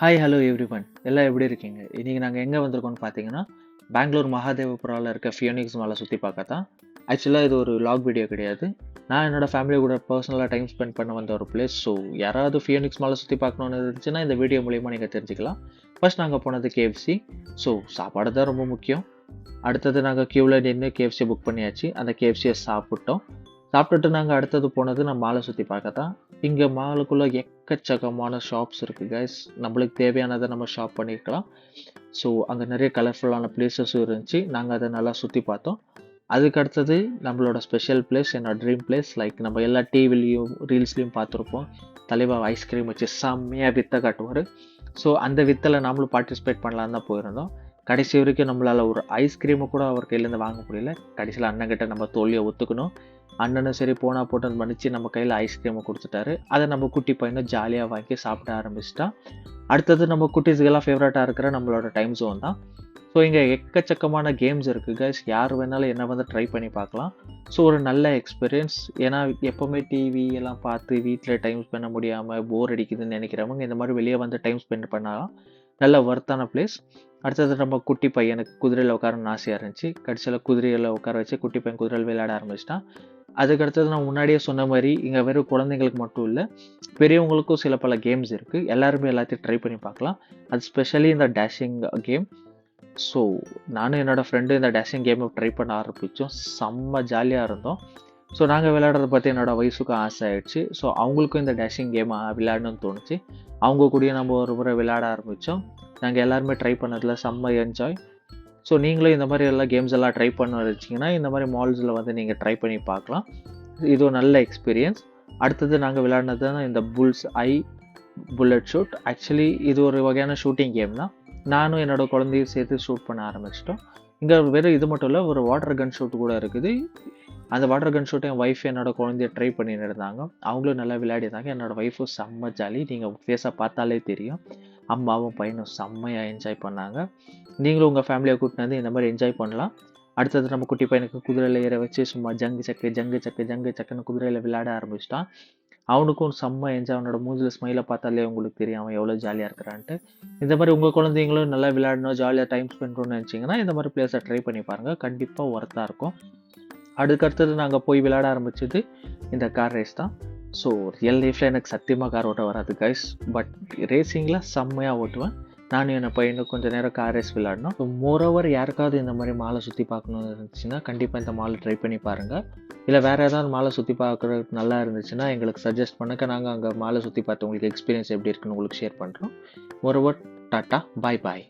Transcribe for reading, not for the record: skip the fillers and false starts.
Hi hello everyone எல்லாம் எப்படி இருக்கீங்க? இன்னைக்கு நாங்கள் எங்கே வந்திருக்கோம்னு பார்த்தீங்கன்னா பெங்களூர் மகாதேவபுராவில் இருக்க ஃபியோனிக்ஸ் மலை சுற்றி பார்க்க தான். ஆக்சுவலாக இது ஒரு லாக் வீடியோ கிடையாது. நான் என்னோட ஃபேமிலி கூட பர்சனலாக டைம் ஸ்பெண்ட் பண்ண வந்த ஒரு பிளேஸ். ஸோ யாராவது ஃபியோனிக்ஸ் மலை சுற்றி பார்க்கணுன்னு இருந்துச்சுன்னா இந்த வீடியோ மூலிமா நீங்கள் தெரிஞ்சுக்கலாம். ஃபர்ஸ்ட் நாங்கள் போனது கேஎஃப்சி. ஸோ சாப்பாடு தான் ரொம்ப முக்கியம். அடுத்தது நாங்கள் க்யூவில் நின்று கேஎஃப்சி புக் பண்ணியாச்சு. அந்த கேஎஃப்சியை சாப்பிட்டோம். சாப்பிட்டுட்டு நாங்கள் அடுத்தது போனது நம்ம மாலை சுற்றி பார்க்க தான். இங்கே மாலுக்குள்ளே எக்கச்சக்கமான ஷாப்ஸ் இருக்குது கைஸ். நம்மளுக்கு தேவையானதை நம்ம ஷாப் பண்ணிக்கலாம். ஸோ அங்கே நிறைய கலர்ஃபுல்லான பிளேசஸும் இருந்துச்சு. நாங்கள் அதை நல்லா சுற்றி பார்த்தோம். அதுக்கு அடுத்தது நம்மளோட ஸ்பெஷல் பிளேஸ், என்னோட ட்ரீம் பிளேஸ். லைக் நம்ம எல்லா டிவிலையும் ரீல்ஸ்லையும் பார்த்துருப்போம். தலைவா ஐஸ்கிரீம் வச்சு செம்மையாக வித்தை காட்டுவார். ஸோ அந்த வித்தில் நம்மளும் பார்ட்டிசிபேட் பண்ணலான்னு தான் போயிருந்தோம். கடைசி வரைக்கும் நம்மளால் ஒரு ஐஸ்கிரீமை கூட அவர் கையிலேருந்து வாங்க முடியல. கடைசியில் அண்ணன்கிட்ட நம்ம தோல்வியை ஒத்துக்கணும். அண்ணனும் சரி போனா போட்டுன்னு பண்ணிச்சு நம்ம கையில் ஐஸ்கிரீமை கொடுத்துட்டாரு. அதை நம்ம குட்டி பையனும் ஜாலியாக வாங்கி சாப்பிட ஆரம்பிச்சிட்டா. அடுத்தது நம்ம குட்டீஸுக்கெல்லாம் ஃபேவரட்டாக இருக்கிற நம்மளோட டைம் ஜோன் தான். ஸோ இங்கே எக்கச்சக்கமான கேம்ஸ் இருக்குது கைஸ். யார் வேணாலும் என்ன வந்து ட்ரை பண்ணி பார்க்கலாம். ஸோ ஒரு நல்ல எக்ஸ்பீரியன்ஸ். ஏன்னா எப்போவுமே டிவி எல்லாம் பார்த்து வீட்டில் டைம் ஸ்பெண்ட் முடியாமல் போர் அடிக்குதுன்னு நினைக்கிறவங்க இந்த மாதிரி வெளியே வந்து டைம் ஸ்பெண்ட் பண்ணலாம். நல்ல ஒர்த்தான பிளேஸ். அடுத்தது நம்ம குட்டி பையனுக்கு குதிரையில் உட்காரணும்னு ஆசையாக இருந்துச்சு. கடைசியில் குதிரையில் உட்கார வச்சு குட்டி பையன் குதிரையில் விளையாட ஆரம்பிச்சிட்டான். அதுக்கடுத்தது நான் முன்னாடியே சொன்ன மாதிரி இங்கே வெறும் குழந்தைங்களுக்கு மட்டும் இல்லை, பெரியவங்களுக்கும் சில பல கேம்ஸ் இருக்குது. எல்லாருமே எல்லாத்தையும் ட்ரை பண்ணி பார்க்கலாம். அது ஸ்பெஷலி இந்த டேஷிங் கேம். ஸோ நானும் என்னோடய ஃப்ரெண்டு இந்த டேஷிங் கேமை ட்ரை பண்ண ஆரம்பித்தோம். செம்ம ஜாலியாக இருந்தோம். ஸோ நாங்கள் விளையாடுறத பற்றி என்னோடய வயசுக்கும் ஆசை ஆகிடுச்சு. ஸோ அவங்களுக்கும் இந்த டேஷிங் கேம் விளையாடணும்னு தோணுச்சு. அவங்க கூட நம்ம ஒரு முறை விளையாட ஆரம்பித்தோம். நாங்கள் எல்லாருமே ட்ரை பண்ணதில் செம்ம என்ஜாய். ஸோ நீங்களும் இந்த மாதிரி எல்லாம் கேம்ஸ் எல்லாம் ட்ரை பண்ண வச்சிங்கன்னா இந்த மாதிரி மால்ஸில் வந்து நீங்கள் ட்ரை பண்ணி பார்க்கலாம். இது ஒரு நல்ல எக்ஸ்பீரியன்ஸ். அடுத்தது நாங்கள் விளையாடினது தான் இந்த புல்ஸ் ஐ புல்லட் ஷூட். ஆக்சுவலி இது ஒரு வகையான ஷூட்டிங் கேம் தான். நானும் என்னோடய குழந்தையும் சேர்த்து ஷூட் பண்ண ஆரம்பிச்சிட்டோம். இங்கே வெறும் இது மட்டும் இல்லை, ஒரு வாட்டர் கன் ஷூட் கூட இருக்குது. அந்த வாட்டர் கன் ஷூட்டை என் ஒய்ஃப் என்னோட குழந்தைய ட்ரை பண்ணிட்டு இருந்தாங்க. அவங்களும் நல்லா விளையாடிருந்தாங்க. என்னோடய ஒய்ஃபும் செம்ம ஜாலி. நீங்கள் ஃபேஸாக பார்த்தாலே தெரியும். அம்மாவும் பையனும் செம்மையாக என்ஜாய் பண்ணாங்க. நீங்களும் உங்கள் ஃபேமிலியை கூட்டிட்டு வந்து இந்த மாதிரி என்ஜாய் பண்ணலாம். அடுத்தது நம்ம குட்டி பையனுக்கு குதிரையில் ஏற வச்சு சும்மா ஜங்கு சக்குன்னு குதிரையில் விளையாட ஆரம்பிச்சிட்டான். அவனுக்கும் செம்ம என்ஜாய். அவனோட மூஞ்சில் ஸ்மைலை பார்த்தாலே உங்களுக்கு தெரியும் அவன் எவ்வளோ ஜாலியாக இருக்கிறான்ட்டு. இந்த மாதிரி உங்கள் குழந்தைங்களும் நல்லா விளையாடணும், ஜாலியாக டைம் ஸ்பெண்ட் பண்ணணும்னு நினச்சிங்கன்னா இந்த மாதிரி பிளேஸை ட்ரை பண்ணி பாருங்கள். கண்டிப்பாக ஒர்த்தாக இருக்கும். அதுக்கடுத்தது நாங்கள் போய் விளையாட ஆரம்பிச்சது இந்த கார் ரேஸ் தான். ஸோ ரியல் லைஃப்பில் எனக்கு சத்தியமாக கார் ஓட்ட வராது கைஸ். பட் ரேசிங்கில் செம்மையாக ஓட்டுவேன். நானும் என் பையனும் கொஞ்சம் நேரம் கார் ரேஸ் விளையாடணும். ஸோ மோரோவர் யாருக்காவது இந்த மாதிரி மாலை சுற்றி பார்க்கணுன்னு இருந்துச்சுன்னா கண்டிப்பாக இந்த மாலை ட்ரை பண்ணி பாருங்கள். இல்லை வேறு ஏதாவது மாலை சுற்றி பார்க்குறதுக்கு நல்லா இருந்துச்சுன்னா எங்களுக்கு சஜஸ்ட் பண்ணுங்க. நாங்கள் அங்கே மாலை சுற்றி பார்த்து உங்களுக்கு எக்ஸ்பீரியன்ஸ் எப்படி இருக்குன்னு உங்களுக்கு ஷேர் பண்ணுறோம். மோரோவர் டாட்டா பாய் பாய்.